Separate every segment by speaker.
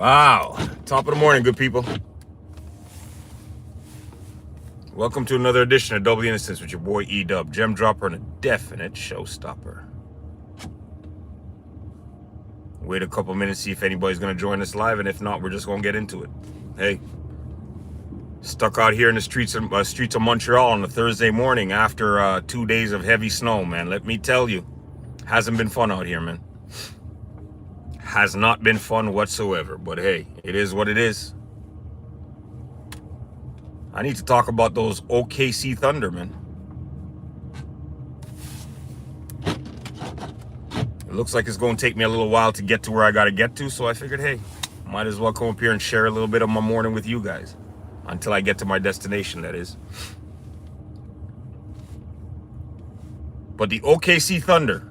Speaker 1: Wow. Top of the morning, good people. Welcome to another edition of Double the Innocence with your boy E-Dub, gem dropper and a definite showstopper. Wait a couple minutes, see if anybody's going to join us live, and if not, we're just going to get into it. Hey, stuck out here in the streets of Montreal on a Thursday morning after 2 days of heavy snow, man. Let me tell you, hasn't been fun out here, man. Has not been fun whatsoever, but hey, it is what it is. I need to talk about those OKC Thunder, man. It looks like it's going to take me a little while to get to where I got to get to, so I figured, hey, might as well come up here and share a little bit of my morning with you guys. Until I get to my destination, that is. But the OKC Thunder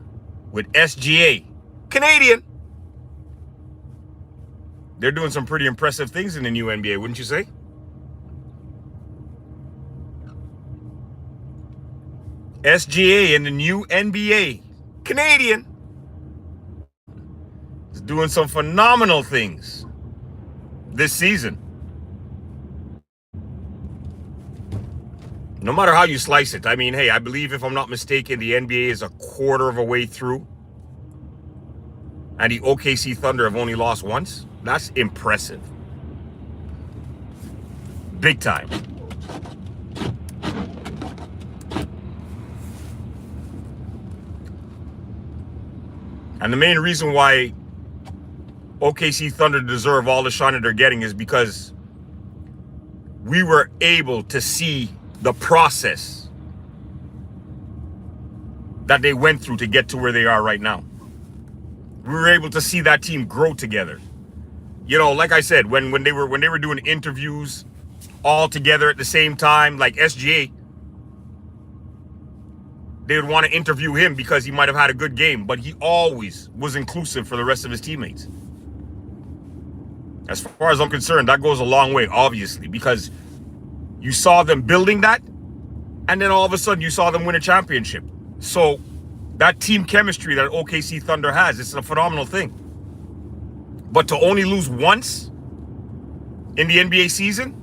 Speaker 1: with SGA, Canadian, they're doing some pretty impressive things in the new NBA, wouldn't you say? SGA in the new NBA, Canadian, is doing some phenomenal things this season. No matter how you slice it. I mean, hey, I believe, if I'm not mistaken, the NBA is a quarter of a way through. And the OKC Thunder have only lost once. That's impressive. Big time. And the main reason why OKC Thunder deserve all the shine that they're getting is because we were able to see the process that they went through to get to where they are right now. We were able to see that team grow together. You know, like I said, when they were doing interviews all together at the same time, like SGA, they would want to interview him because he might have had a good game, but he always was inclusive for the rest of his teammates. As far as I'm concerned, that goes a long way, obviously, because you saw them building that, and then all of a sudden you saw them win a championship. So that team chemistry that OKC Thunder has, it's a phenomenal thing. But to only lose once in the NBA season,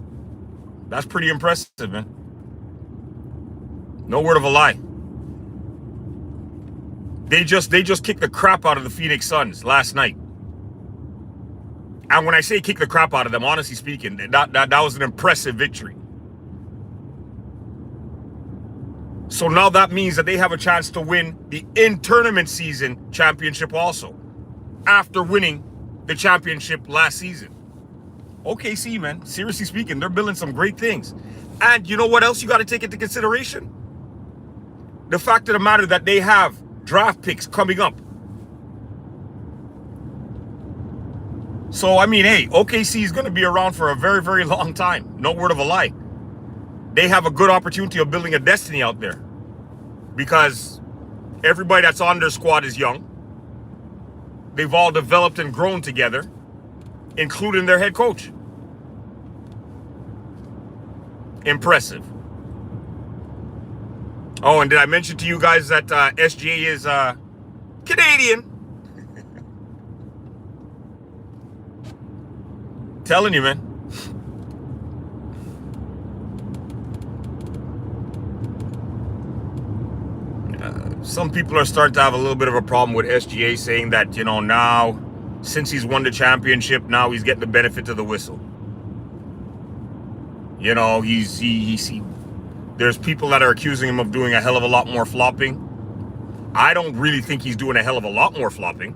Speaker 1: that's pretty impressive, man. No word of a lie. They just kicked the crap out of the Phoenix Suns last night. And when I say kick the crap out of them, honestly speaking, that was an impressive victory. So now that means that they have a chance to win the in-tournament season championship also, after winning the championship last season. OKC, man, seriously speaking, they're building some great things. And you know what else you got to take into consideration? The fact of the matter that they have draft picks coming up. So, I mean, hey, OKC is going to be around for a very, very long time. No word of a lie. They have a good opportunity of building a destiny out there, because everybody that's on their squad is young. They've all developed and grown together, including their head coach. Impressive. Oh, and did I mention to you guys that SGA is Canadian? Telling you, man. Some people are starting to have a little bit of a problem with SGA, saying that, you know, now, since he's won the championship, now he's getting the benefit of the whistle. You know, there's people that are accusing him of doing a hell of a lot more flopping. I don't really think he's doing a hell of a lot more flopping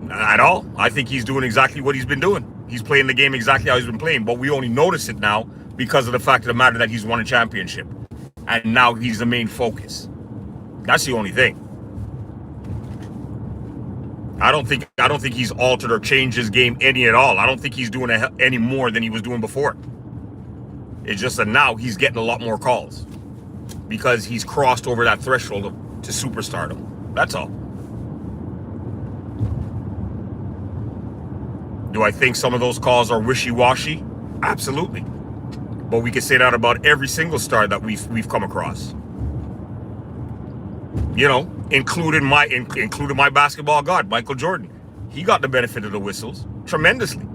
Speaker 1: at all. I think he's doing exactly what he's been doing. He's playing the game exactly how he's been playing, but we only notice it now because of the fact of the matter that he's won a championship. And now he's the main focus. That's the only thing. I don't think he's altered or changed his game any at all. I don't think he's doing any more than he was doing before. It's just that now he's getting a lot more calls because he's crossed over that threshold to superstardom. That's all. Do I think some of those calls are wishy-washy? Absolutely. But we can say that about every single star that we've come across. You know, including my basketball god, Michael Jordan. He got the benefit of the whistles tremendously.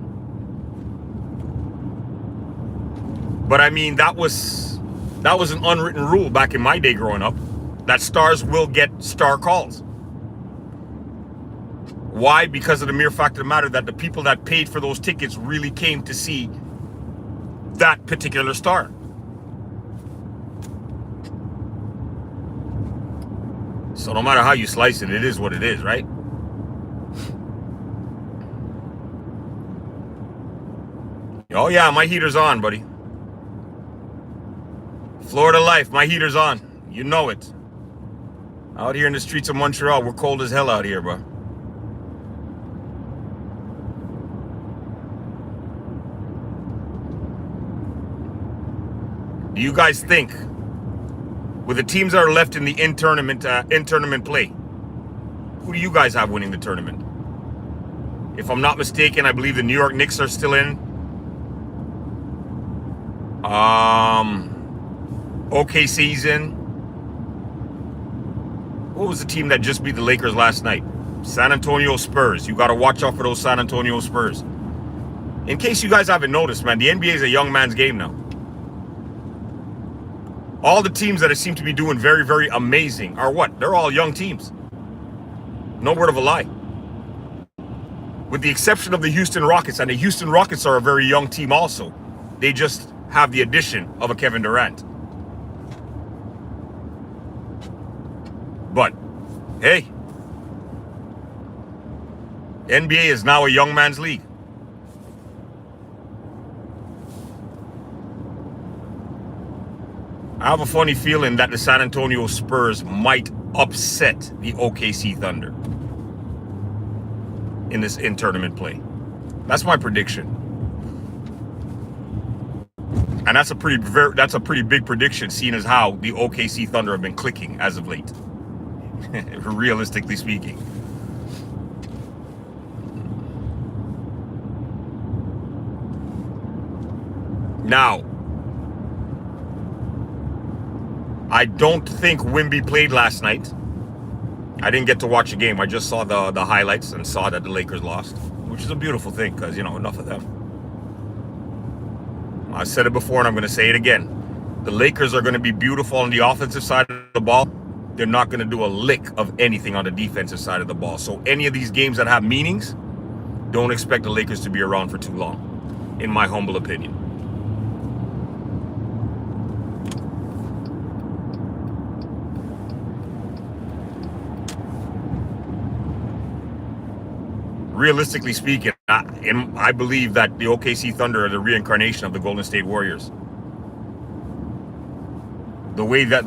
Speaker 1: But I mean, that was an unwritten rule back in my day growing up, that stars will get star calls. Why? Because of the mere fact of the matter that the people that paid for those tickets really came to see that particular star. So no matter how you slice it, it is what it is, right? Oh yeah, my heater's on, buddy. Florida life, my heater's on. You know it. Out here in the streets of Montreal, we're cold as hell out here, bro. Do you guys think, with the teams that are left in the in-tournament play, who do you guys have winning the tournament? If I'm not mistaken, I believe the New York Knicks are still in. OKC's in. What was the team that just beat the Lakers last night? San Antonio Spurs. You got to watch out for those San Antonio Spurs. In case you guys haven't noticed, man, the NBA is a young man's game now. All the teams that seem to be doing very, very amazing are what? They're all young teams. No word of a lie. With the exception of the Houston Rockets, and the Houston Rockets are a very young team also. They just have the addition of a Kevin Durant. But, hey, NBA is now a young man's league. I have a funny feeling that the San Antonio Spurs might upset the OKC Thunder in this in-tournament play. That's my prediction. And that's a pretty big prediction, seeing as how the OKC Thunder have been clicking as of late. Realistically speaking. Now, I don't think Wemby played last night. I didn't get to watch the game. I just saw the highlights and saw that the Lakers lost, which is a beautiful thing because, you know, enough of them. I said it before and I'm going to say it again. The Lakers are going to be beautiful on the offensive side of the ball. They're not going to do a lick of anything on the defensive side of the ball. So any of these games that have meanings, don't expect the Lakers to be around for too long, in my humble opinion. Realistically speaking, I believe that the OKC Thunder are the reincarnation of the Golden State Warriors. The way the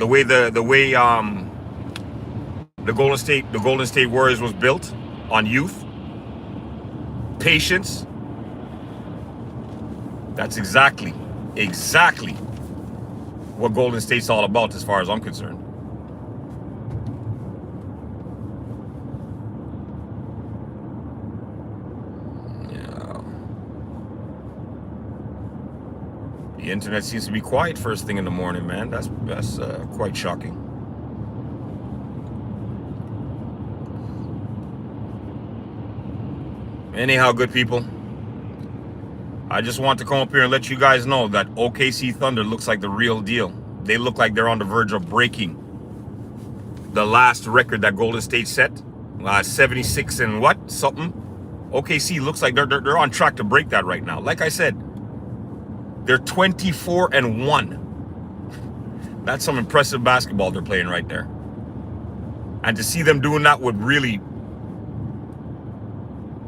Speaker 1: Golden State Warriors was built on youth, patience. That's exactly what Golden State's all about, as far as I'm concerned. The internet seems to be quiet first thing in the morning, man. That's quite shocking. Anyhow, good people, I just want to come up here and let you guys know that OKC Thunder looks like the real deal. They look like they're on the verge of breaking the last record that Golden State set, 76 and what something. OKC looks like they're on track to break that right now. Like I said, they're 24-1. That's some impressive basketball they're playing right there. And to see them doing that would really,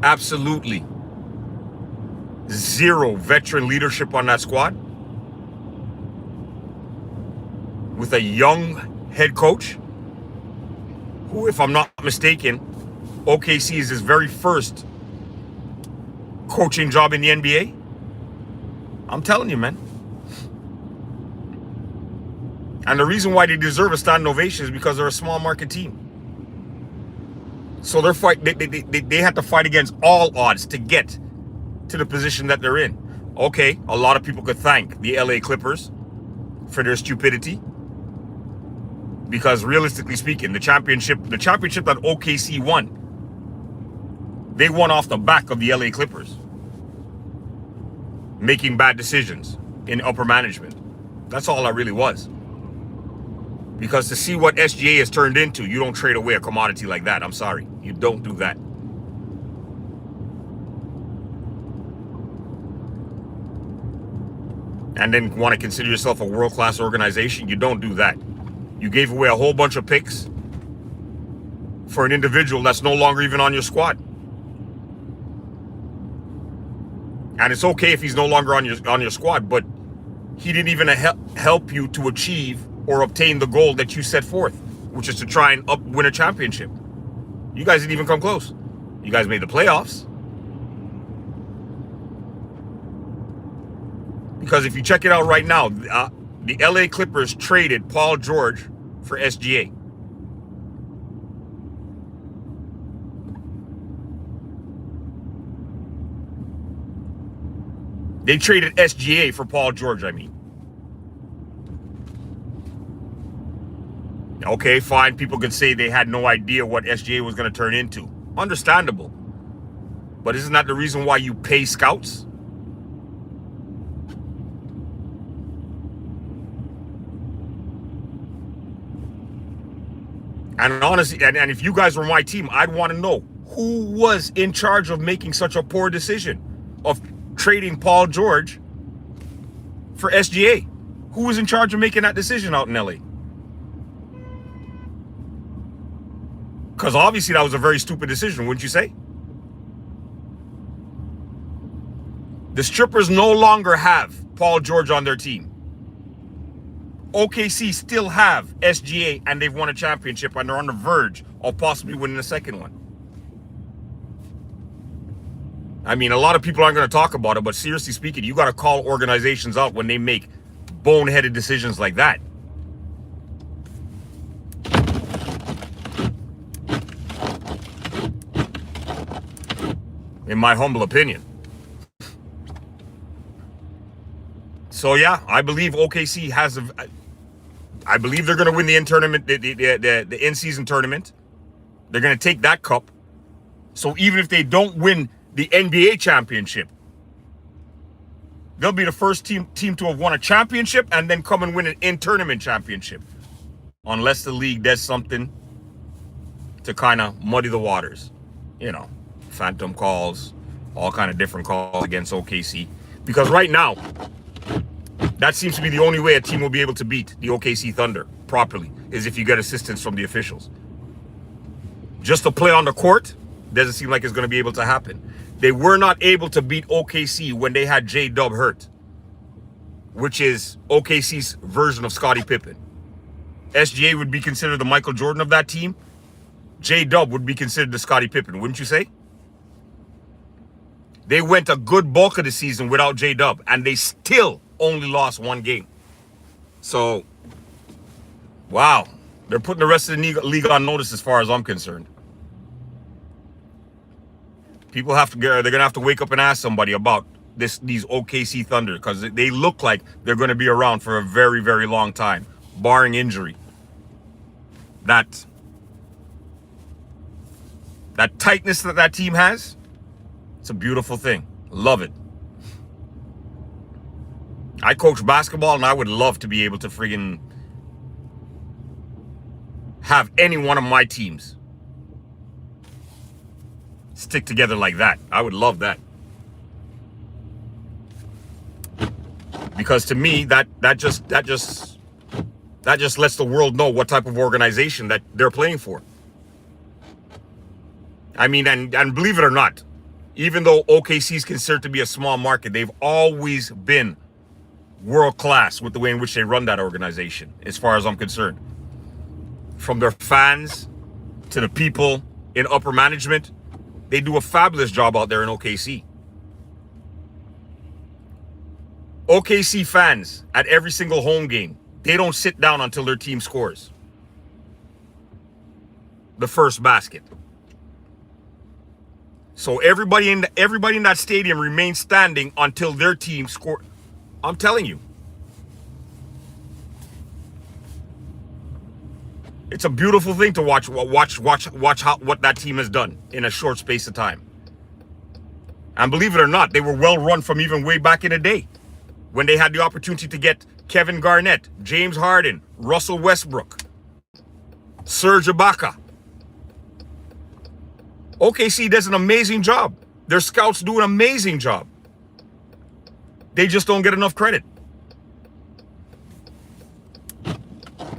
Speaker 1: absolutely zero veteran leadership on that squad, with a young head coach who, if I'm not mistaken, OKC is his very first coaching job in the NBA. I'm telling you, man. And the reason why they deserve a standing ovation is because they're a small market team. So they have to fight against all odds to get to the position that they're in. Okay, a lot of people could thank the LA Clippers for their stupidity, because realistically speaking, the championship that OKC won They won off the back of the LA Clippers making bad decisions in upper management. That's all that really was. Because to see what SGA has turned into, you don't trade away a commodity like that. I'm sorry. You don't do that. And then want to consider yourself a world-class organization. You don't do that. You gave away a whole bunch of picks for an individual that's no longer even on your squad. And it's okay if he's no longer on your squad, but he didn't even help you to achieve or obtain the goal that you set forth, which is to try and win a championship. You guys didn't even come close. You guys made the playoffs. Because if you check it out right now, the LA Clippers traded Paul George for SGA. They traded SGA for Paul George, I mean. Okay, fine. People could say they had no idea what SGA was going to turn into. Understandable. But isn't that the reason why you pay scouts? And honestly, and if you guys were my team, I'd want to know who was in charge of making such a poor decision of trading Paul George for SGA. Who was in charge of making that decision out in LA? Because obviously that was a very stupid decision, wouldn't you say? The Strippers no longer have Paul George on their team. OKC still have SGA, and they've won a championship, and they're on the verge of possibly winning a second one. I mean, a lot of people aren't going to talk about it, but seriously speaking, you got to call organizations out when they make boneheaded decisions like that. In my humble opinion. So yeah, I believe OKC has I believe they're going to win the in-tournament, the in-season tournament. They're going to take that cup. So even if they don't win the NBA championship, they'll be the first team to have won a championship and then come and win an in-tournament championship. Unless the league does something to kind of muddy the waters. You know, phantom calls, all kind of different calls against OKC. Because right now, that seems to be the only way a team will be able to beat the OKC Thunder properly, is if you get assistance from the officials. Just to play on the court doesn't seem like it's going to be able to happen. They were not able to beat OKC when they had J-Dub hurt, which is OKC's version of Scottie Pippen. SGA would be considered the Michael Jordan of that team. J-Dub would be considered the Scottie Pippen, wouldn't you say? They went a good bulk of the season without J-Dub, and they still only lost one game. So, wow. They're putting the rest of the league on notice as far as I'm concerned. People have to they're going to have to wake up and ask somebody about these OKC Thunder, because they look like they're going to be around for a very, very long time, barring injury. That tightness that team has, it's a beautiful thing. Love it. I coach basketball, and I would love to be able to friggin' have any one of my teams stick together like that. I would love that. Because to me, that just lets the world know what type of organization that they're playing for. I mean, and believe it or not, even though OKC is considered to be a small market, they've always been world class with the way in which they run that organization, as far as I'm concerned. From their fans to the people in upper management, they do a fabulous job out there in OKC. OKC fans at every single home game, they don't sit down until their team scores the first basket. So everybody in that stadium remains standing until their team score. I'm telling you. It's a beautiful thing to watch what that team has done in a short space of time. And believe it or not, they were well run from even way back in the day when they had the opportunity to get Kevin Garnett, James Harden, Russell Westbrook, Serge Ibaka. OKC does an amazing job. Their scouts do an amazing job. They just don't get enough credit.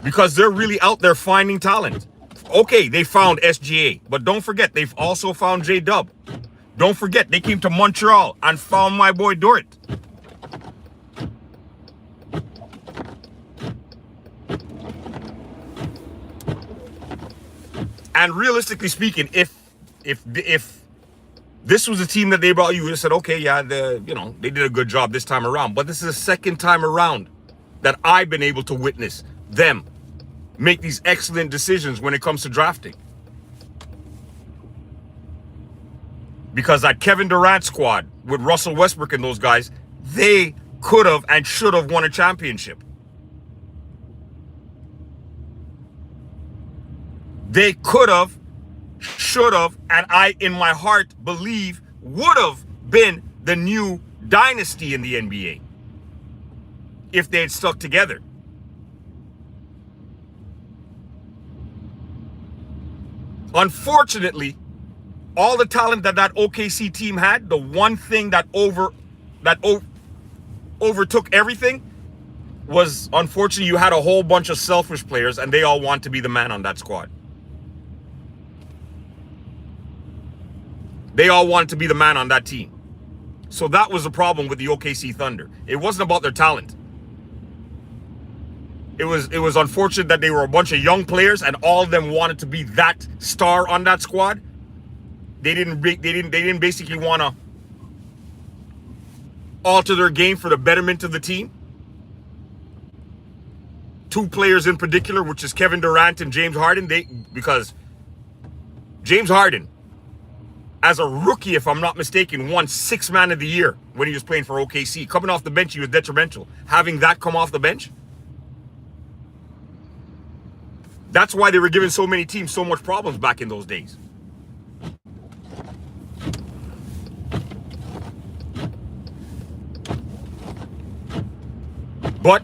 Speaker 1: Because they're really out there finding talent. Okay, they found SGA, but don't forget, they've also found J-Dub. Don't forget, they came to Montreal and found my boy Dort. And realistically speaking, if this was a team that they brought, you would have said, okay, yeah, they did a good job this time around. But this is the second time around that I've been able to witness them make these excellent decisions when it comes to drafting. Because that Kevin Durant squad with Russell Westbrook and those guys, they could have and should have won a championship. They could have, should have, and I, in my heart, believe would have been the new dynasty in the NBA if they had stuck together. Unfortunately, all the talent that OKC team had, the one thing that overtook everything was, unfortunately, you had a whole bunch of selfish players and they all want to be the man on that squad. They all wanted to be the man on that team. So that was the problem with the OKC Thunder. It wasn't about their talent. It was unfortunate that they were a bunch of young players and all of them wanted to be that star on that squad. They didn't basically want to alter their game for the betterment of the team. Two players in particular, which is Kevin Durant and James Harden, because James Harden, as a rookie, if I'm not mistaken, won Sixth Man of the Year when he was playing for OKC. Coming off the bench, he was detrimental. Having that come off the bench, that's why they were giving so many teams so much problems back in those days. But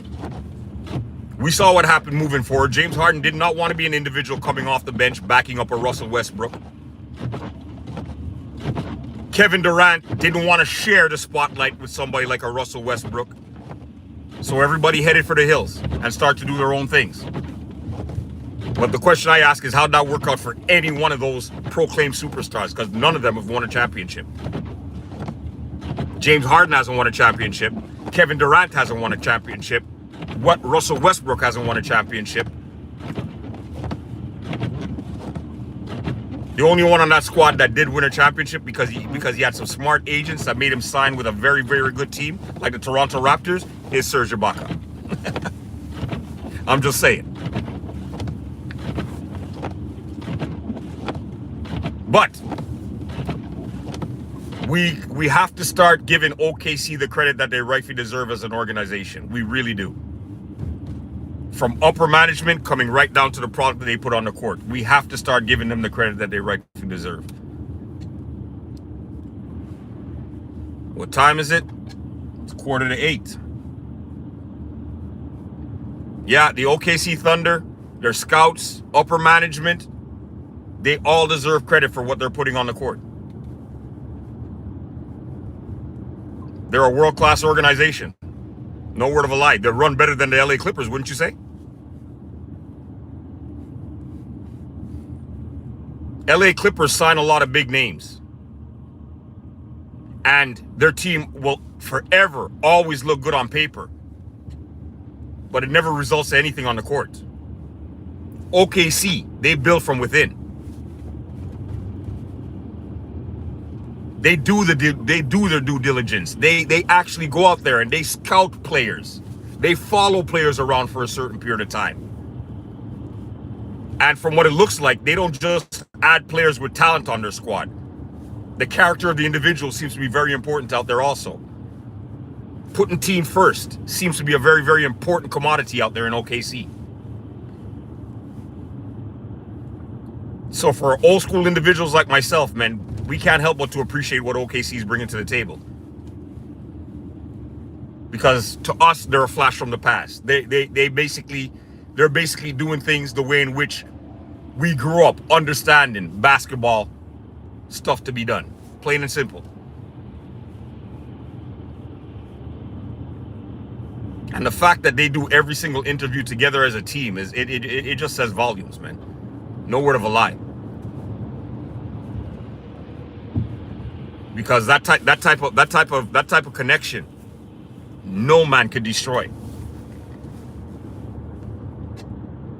Speaker 1: we saw what happened moving forward. James Harden did not want to be an individual coming off the bench, backing up a Russell Westbrook. Kevin Durant didn't want to share the spotlight with somebody like a Russell Westbrook. So everybody headed for the hills and started to do their own things. But the question I ask is, how'd that work out for any one of those proclaimed superstars? Because none of them have won a championship. James Harden hasn't won a championship. Kevin Durant hasn't won a championship. Russell Westbrook hasn't won a championship. The only one on that squad that did win a championship because he had some smart agents that made him sign with a very, very good team, like the Toronto Raptors, is Serge Ibaka. I'm just saying. But we have to start giving OKC the credit that they rightfully deserve as an organization. We really do. From upper management coming right down to the product that they put on the court. We have to start giving them the credit that they rightfully deserve. What time is it? It's 7:45. Yeah, the OKC Thunder, their scouts, upper management, they all deserve credit for what they're putting on the court. They're a world-class organization. No word of a lie. They run better than the LA Clippers, wouldn't you say? LA Clippers sign a lot of big names. And their team will forever always look good on paper. But it never results in anything on the court. OKC, they build from within. They do their due diligence. They actually go out there and they scout players. They follow players around for a certain period of time. And from what it looks like, they don't just add players with talent on their squad. The character of the individual seems to be very important out there also. Putting team first seems to be a very, very important commodity out there in OKC. So for old school individuals like myself, man, we can't help but to appreciate what OKC is bringing to the table. Because to us, they're a flash from the past. They're basically doing things the way in which we grew up understanding basketball stuff to be done. Plain and simple. And the fact that they do every single interview together as a team is it just says volumes, man. No word of a lie. Because that type of connection, no man could destroy.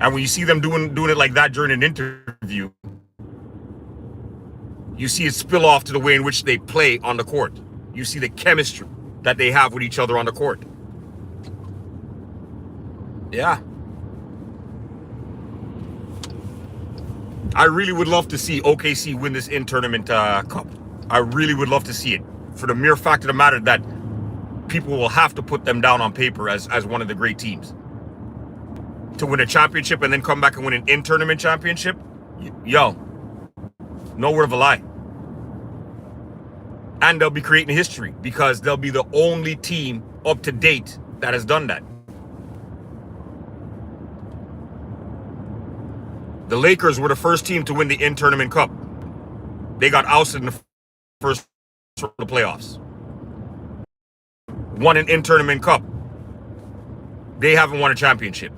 Speaker 1: And when you see them doing it like that during an interview, you see it spill off to the way in which they play on the court. You see the chemistry that they have with each other on the court. Yeah. I really would love to see OKC win this in-tournament cup. I really would love to see it. For the mere fact of the matter that people will have to put them down on paper as one of the great teams. To win a championship and then come back and win an in-tournament championship? Yo. No word of a lie. And they'll be creating history because they'll be the only team up to date that has done that. The Lakers were the first team to win the in-tournament cup. They got ousted in the first round of the playoffs. Won an in-tournament cup. They haven't won a championship.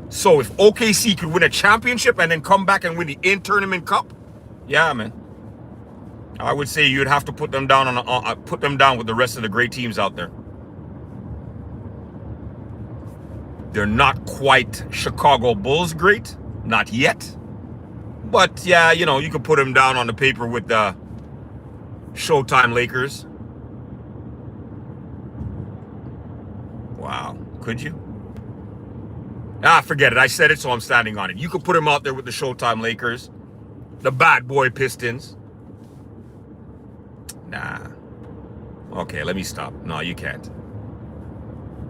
Speaker 1: So if OKC could win a championship and then come back and win the in-tournament cup, yeah, man. I would say you'd have to put them down put them down with the rest of the great teams out there. They're not quite Chicago Bulls great, not yet. But yeah, you know, you could put them down on the paper with the Showtime Lakers. Wow, could you? Ah, forget it. I said it, so I'm standing on it. You could put them out there with the Showtime Lakers, the bad boy Pistons. Nah. Okay, let me stop. No, you can't.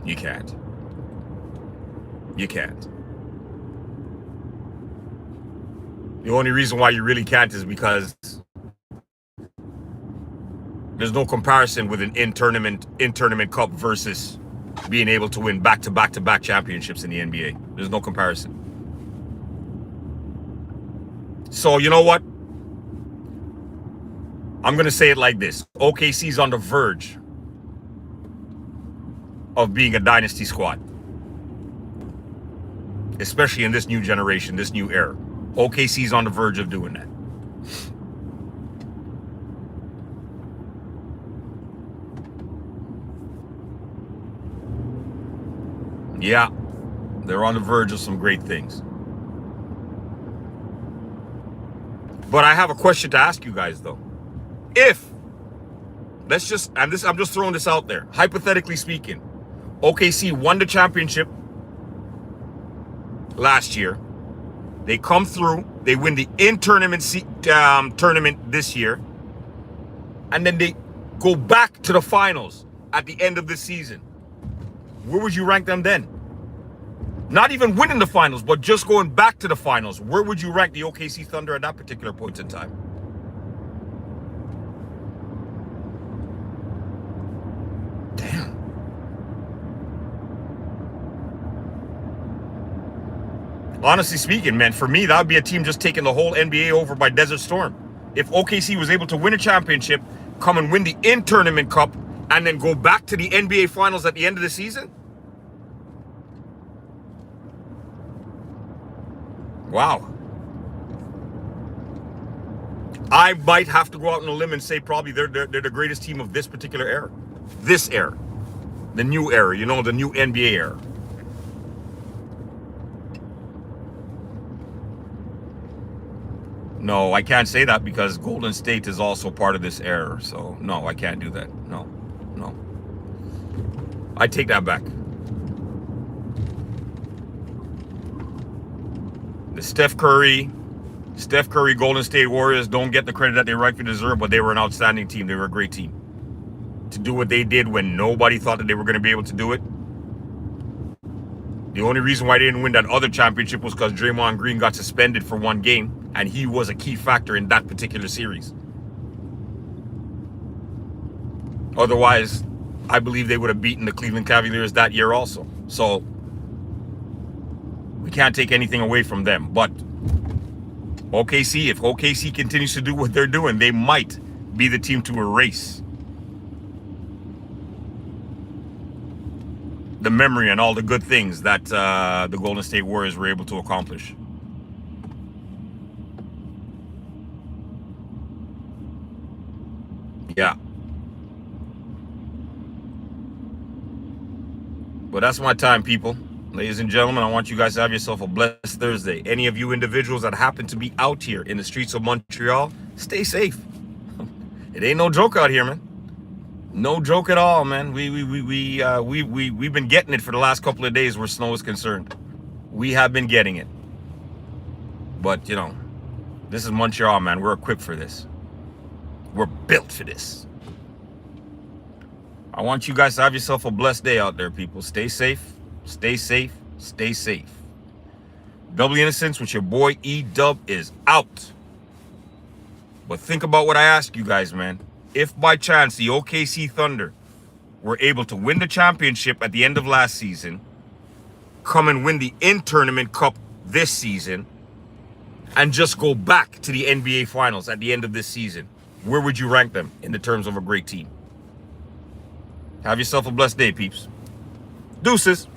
Speaker 1: You can't. You can't. The only reason why you really can't is because there's no comparison with an in-tournament cup versus being able to win back-to-back championships in the NBA. There's no comparison. So, you know what? I'm going to say it like this. OKC's on the verge of being a dynasty squad. Especially in this new generation, this new era. OKC's on the verge of doing that. Yeah, they're on the verge of some great things. But I have a question to ask you guys, though. If, I'm just throwing this out there, hypothetically speaking, OKC won the championship last year. They come through. They win the in-tournament tournament this year. And then they go back to the finals at the end of the season. Where would you rank them then? Not even winning the finals, but just going back to the finals. Where would you rank the OKC Thunder at that particular point in time? Damn. Honestly speaking, man, for me, that would be a team just taking the whole NBA over by Desert Storm. If OKC was able to win a championship, come and win the in-tournament cup, and then go back to the NBA Finals at the end of the season? Wow. I might have to go out on a limb and say probably they're the greatest team of this particular era. This era. The new era, you know, the new NBA era. No, I can't say that because Golden State is also part of this era. So, no, I can't do that. No. I take that back. The Steph Curry, Golden State Warriors don't get the credit that they rightfully deserve, but they were an outstanding team. They were a great team. To do what they did when nobody thought that they were going to be able to do it, The only reason why they didn't win that other championship was because Draymond Green got suspended for one game, and he was a key factor in that particular series. Otherwise, I believe they would have beaten the Cleveland Cavaliers that year also. So we can't take anything away from them. But OKC, if OKC continues to do what they're doing, they might be the team to erase the memory and all the good things that the Golden State Warriors were able to accomplish. Yeah. But that's my time, people. Ladies and gentlemen, I want you guys to have yourself a blessed Thursday. Any of you individuals that happen to be out here in the streets of Montreal, stay safe. It ain't no joke out here, man. No joke at all, man. We've been getting it for the last couple of days where snow is concerned. We have been getting it. But, you know, this is Montreal, man. We're equipped for this. We're built for this. I want you guys to have yourself a blessed day out there, people. Stay safe. Stay safe. Stay safe. Double the Innocence with your boy E-Dub is out. But think about what I asked you guys, man. If by chance the OKC Thunder were able to win the championship at the end of last season, come and win the in-tournament cup this season, and just go back to the NBA Finals at the end of this season, where would you rank them in the terms of a great team? Have yourself a blessed day, peeps. Deuces.